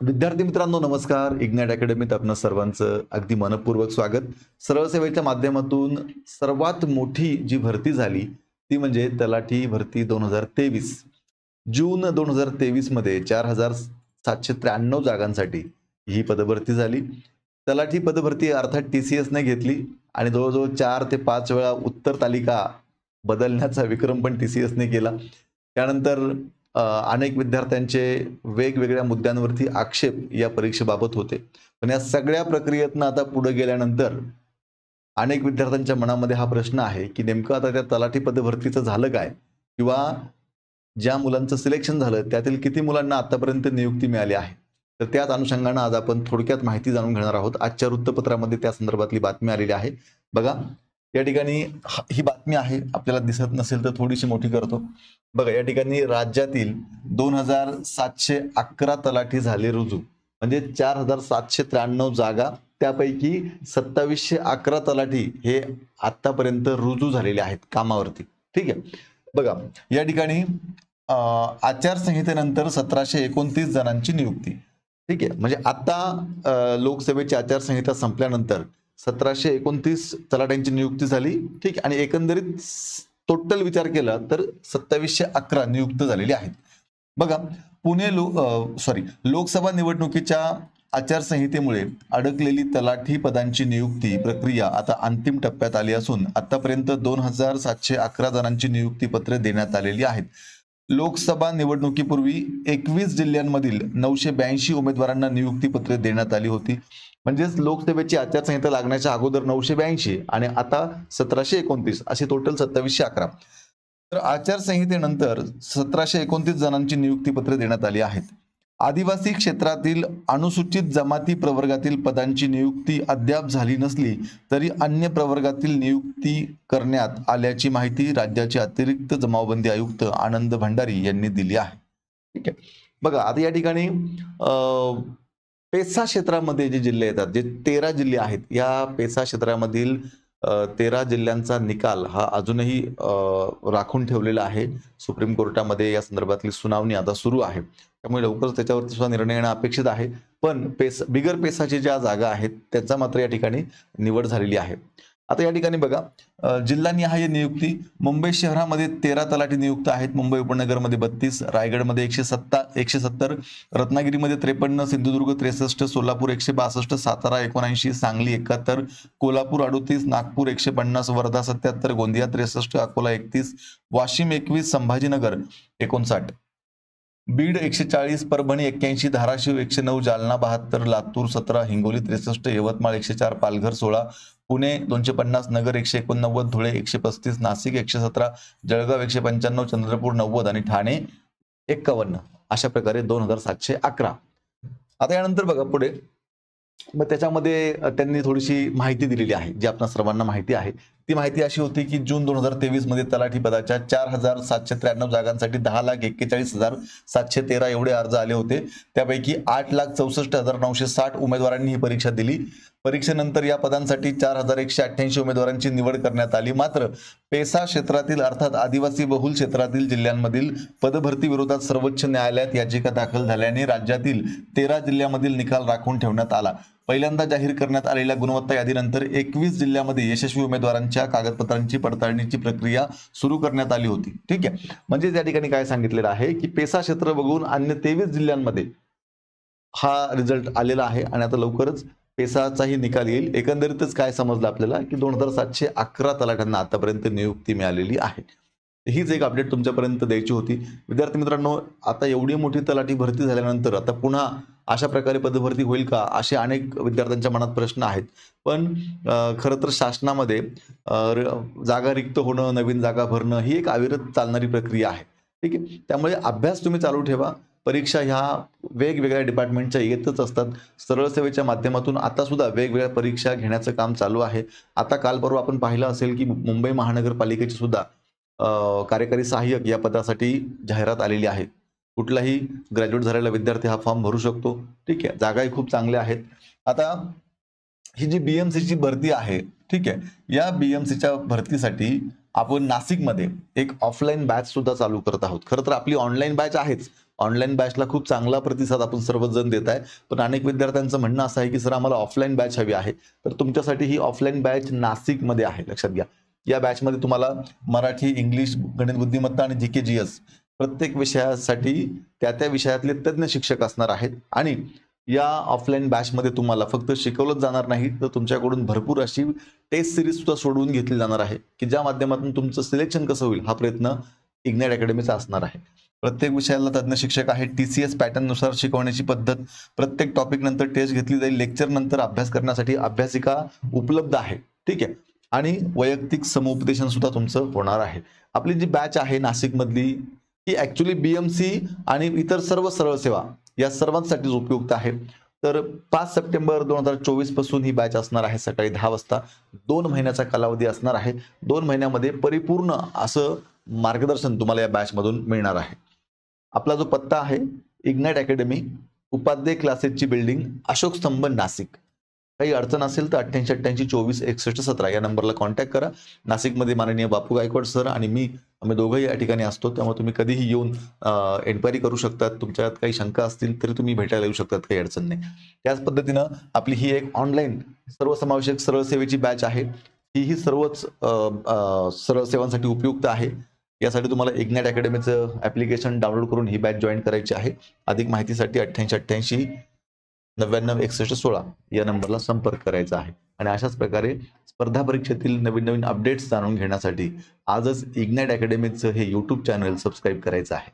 विद्यार्थी मित्रांनो नमस्कार. इग्नाइट अकॅडमीत आपणा सर्वांचं अगदी मनपूर्वक स्वागत. सरळ सेवेच्या माध्यमातून सर्वात मोठी जी भरती झाली ती म्हणजे तलाठी भरती 2023. जून 2023 मध्ये 4793 जागांसाठी ही पदभरती झाली. तलाठी पदभरती अर्थात TCS ने घेतली आणि जवळजवळ 4 ते 5 वेळा उत्तर तालिका बदलण्याचा विक्रम पण TCS ने केला. त्यानंतर अनेक विद्यार्थ्यांचे वेगवेगळ्या मुद्द्यांवरती आक्षेप या परीक्षेबाबत होते. पण या सगळ्या प्रक्रियेतनं आता पुढे गेल्यानंतर अनेक विद्यार्थ्यांच्या मनामध्ये हा प्रश्न आहे की नेमकं आता त्या तलाठी पदभरतीचं झालं काय? किंवा ज्या मुलांचं सिलेक्शन झालं त्यातील किती मुलांना आतापर्यंत नियुक्ती मिळाली आहे? तर त्याच अनुषंगानं आज आपण थोडक्यात माहिती जाणून घेणार आहोत. आजच्या वृत्तपत्रामध्ये त्या संदर्भातली बातमी आलेली आहे. बघा, या ठिकाणी ही बातमी आहे. आपल्याला दिसत नसेल तर थोडीशी मोठी करतो. बघा, या ठिकाणी राज्यातील 2711 तलाठी झाले रुजू. म्हणजे 4793 जागा, त्यापैकी 2711 तलाठी हे आतापर्यंत रुजू झालेले आहेत कामावरती. ठीक आहे. बघा, या ठिकाणी आचारसंहितेनंतर 1729 जणांची नियुक्ती. ठीक आहे. म्हणजे आता लोकसभेची आचारसंहिता संपल्यानंतर 1729 तलाट्यांची नियुक्ती झाली. ठीक आहे. आणि एकंदरीत टोटल विचार केला तर 2711 नियुक्त झालेली आहेत. बघा, लोकसभा निवडणुकीच्या आचारसंहितेमुळे अडकलेली तलाठी पदांची नियुक्ती प्रक्रिया आता अंतिम टप्प्यात आली असून आतापर्यंत 2711 जणांची नियुक्ती पत्रे देण्यात आलेली आहेत. लोकसभा निवडणुकीपूर्वी 21 जिल्ह्यांमधील 982 उमेदवारांना नियुक्ती पत्रे देण्यात आली होती. म्हणजेच लोकसभेची आचारसंहिता लागण्याच्या अगोदर 982 आणि आता 1729 असे टोटल 2711. तर आचारसंहितेनंतर 1729 जणांची नियुक्ती पत्रे देण्यात आली आहेत. आदिवासी क्षेत्रातील अनुसूचित जमाती प्रवर्गातील पदांची नियुक्ती अद्याप झाली नसली तरी अन्य प्रवर्गातील नियुक्ती करण्यात आल्याची माहिती राज्याचे अतिरिक्त जमावबंदी आयुक्त आनंद भंडारी यांनी दिली आहे. ठीक आहे. बघा, आता या ठिकाणी पेसा क्षेत्रामध्ये जे जिल्हे येतात, जे 13 जिल्हे आहेत, या पेसा क्षेत्रामधील 13 जिल्ह्यांचा निकाल हा अजूनही राखून ठेवलेला आहे. सुप्रीम कोर्टामध्ये या संदर्भातली सुनावणी आता सुरू आहे. त्यामुळे लवकरच त्याच्यावरती सुद्धा निर्णय येणं अपेक्षित आहे. पण बिगर पेसाची ज्या जागा आहेत त्यांचा मात्र या ठिकाणी निवड झालेली आहे. आता या ठिकाणी बघा, जिल्हानिहाय नियुक्ती. मुंबई शहरामध्ये 13 तलाठी नियुक्त आहेत. मुंबई उपनगरमध्ये 32, रायगडमध्ये 170, रत्नागिरीमध्ये 53, सिंधुदुर्ग 63, सोलापूर 162, सातारा 79, सांगली 71, कोल्हापूर 38, नागपूर 150, वर्धा 77, गोंदिया 63, अकोला 31, वाशिम 21, संभाजीनगर 59, बीड 140, परभणी 81, धाराशिव 109, जालना 72, लातूर 17, हिंगोली 63, यवतमाळ 104, पालघर 16, पुणे 250, नगर 189, धुळे 135, नाशिक 117, जळगाव 195, चंद्रपूर 90 आणि ठाणे 51. अशा प्रकारे 2711. आता यानंतर बघा पुढे, मग त्याच्यामध्ये त्यांनी थोडीशी माहिती दिलेली आहे जी आपल्या सर्वांना माहिती आहे. ती माहिती अशी होती की जून 2023 मध्ये तलाठी पदाच्या 4793 जागांसाठी 10,41,713 एवढे अर्ज आले होते. त्यापैकी 8,64,960 उमेदवारांनी ही परीक्षा दिली. परीक्षेनंतर या पदांसाठी 4,188 उमेदवारांची निवड करण्यात आली. मात्र पेसा क्षेत्रातील अर्थात आदिवासी बहुल क्षेत्रातील जिल्ह्यांमधील पदभरती विरोधात सर्वोच्च न्यायालयात याचिका दाखल झाल्याने राज्यातील 13 जिल्ह्यांमधील निकाल राखून ठेवण्यात आला. पहिल्यांदा जाहीर करण्यात आलेल्या गुणवत्ता यादीनंतर 21 जिल्ह्यामध्ये यशस्वी उमेदवारांच्या कागदपत्रांची पडताळणीची प्रक्रिया सुरू करण्यात आली होती. ठीक आहे. म्हणजे त्या ठिकाणी काय सांगितलेलं आहे की पेसा क्षेत्र बघून अन्य 23 जिल्ह्यांमध्ये हा रिझल्ट आलेला आहे आणि आता लवकरच पेसाचाही निकाल येईल. एकंदरीतच काय समजलं आपल्याला की 2711 तलाठ्यांना आतापर्यंत नियुक्ती मिळालेली आहे. हीच एक अपडेट तुमच्यापर्यंत द्यायची होती. विद्यार्थी मित्रांनो, आता एवढी मोठी तलाठी भरती झाल्यानंतर आता पुन्हा अशा प्रकारे पदभरती होईल का, असे अनेक विद्यार्थ्यांच्या मनात प्रश्न आहेत. पण खरं तर शासनामध्ये जागा रिक्त होणं, नवीन जागा भरणं ही एक अविरत चालणारी प्रक्रिया आहे. ठीक आहे. त्यामुळे अभ्यास तुम्ही चालू ठेवा. परीक्षा ह्या वेगवेगळ्या डिपार्टमेंटच्या येतच असतात. सरळ सेवेच्या माध्यमातून आता सुद्धा वेगवेगळ्या परीक्षा घेण्याचं काम चालू आहे. आता काल परवा आपण पाहिलं असेल की मुंबई महानगरपालिकेची सुद्धा कार्यकारी सहाय्यक या पदासाठी जाहिरात आलेली आहे. कुठलाही ग्रॅज्युएट झालेला विद्यार्थी हा फॉर्म भरू शकतो. ठीक आहे. जागाही खूप चांगल्या आहेत. आता ही जी BMCची भरती आहे, ठीक आहे, या BMCच्या भरतीसाठी आपण नाशिकमध्ये एक ऑफलाईन बॅच सुद्धा चालू करत आहोत. खरं तर आपली ऑनलाईन बॅच आहेच, ऑनलाईन बॅचला खूप चांगला प्रतिसाद आपण सर्वजण देत आहे, पण अनेक विद्यार्थ्यांचं म्हणणं असं आहे की सर आम्हाला ऑफलाईन बॅच हवी आहे. तर तुमच्यासाठी ही ऑफलाईन बॅच नाशिकमध्ये आहे, लक्षात घ्या. या बॅचमध्ये तुम्हाला मराठी, इंग्लिश, गणित बुद्धिमत्ता आणि जीके जीएस प्रत्येक विषयासाठी त्या विषयातले तज्ज्ञ शिक्षक असणार आहेत. आणि या ऑफलाईन बॅचमध्ये तुम्हाला फक्त शिकवलंच जाणार नाही, तर तुमच्याकडून भरपूर अशी टेस्ट सिरीज सुद्धा सोडवून घेतली जाणार आहे, की ज्या माध्यमातून तुमचं सिलेक्शन कसं होईल हा प्रयत्न इग्नाइट अकॅडमीचा असणार आहे. प्रत्येक विषयाला तज्ज्ञ शिक्षक आहेत. TCS पॅटर्ननुसार शिकवण्याची पद्धत, प्रत्येक टॉपिक नंतर टेस्ट घेतली जाईल, लेक्चर नंतर अभ्यास करण्यासाठी अभ्यासिका उपलब्ध आहे. ठीक आहे. आणि वैयक्तिक समुपदेशन सुद्धा तुमचं होणार आहे. आपली जी बॅच आहे नाशिकमधली ही ॲक्च्युली BMC आणि इतर सर्व सरळ सेवा या सर्वांसाठीच उपयुक्त आहे. तर 5 सप्टेंबर 2024 पासून ही बॅच असणार आहे सकाळी 10 वाजता. 2 महिन्याचा कालावधी असणार आहे. 2 महिन्यामध्ये परिपूर्ण असं मार्गदर्शन तुम्हाला या बॅचमधून मिळणार आहे. आपला जो पत्ता आहे इग्नाइट अकॅडमी, उपाध्याय क्लासेसची बिल्डिंग, अशोक स्तंभ, नाशिक. काही अडचण असेल तर 8888 24 61 17 या नंबरला कॉन्टॅक्ट करा. नाशिकमध्ये माननीय बापू गायकवाड सर आणि आम्ही दोघंही या ठिकाणी असतो, त्यामुळे तुम्ही कधीही येऊन एन्क्वायरी करू शकतात. तुमच्यात काही शंका असतील तरी तुम्ही भेटायला येऊ शकतात, काही अडचण नाही. त्याच पद्धतीनं आपली ही एक ऑनलाईन सर्वसमावेशक सरळ सेवेची बॅच आहे. ही सर्वच सरळ सेवांसाठी उपयुक्त आहे. यासाठी तुम्हाला इग्नाइट अकॅडमीचं ॲप्लिकेशन डाउनलोड करून ही बॅच जॉईन करायची आहे. अधिक माहितीसाठी 8888 99 61 16 या नंबरला संपर्क करायचा आहे. आणि अशाच प्रकारे स्पर्धा परीक्षेतील नवीन अपडेट्स जाणून घेण्यासाठी आजच इग्नाइट अकॅडमीचं हे YouTube चॅनल सबस्क्राईब करायचं आहे.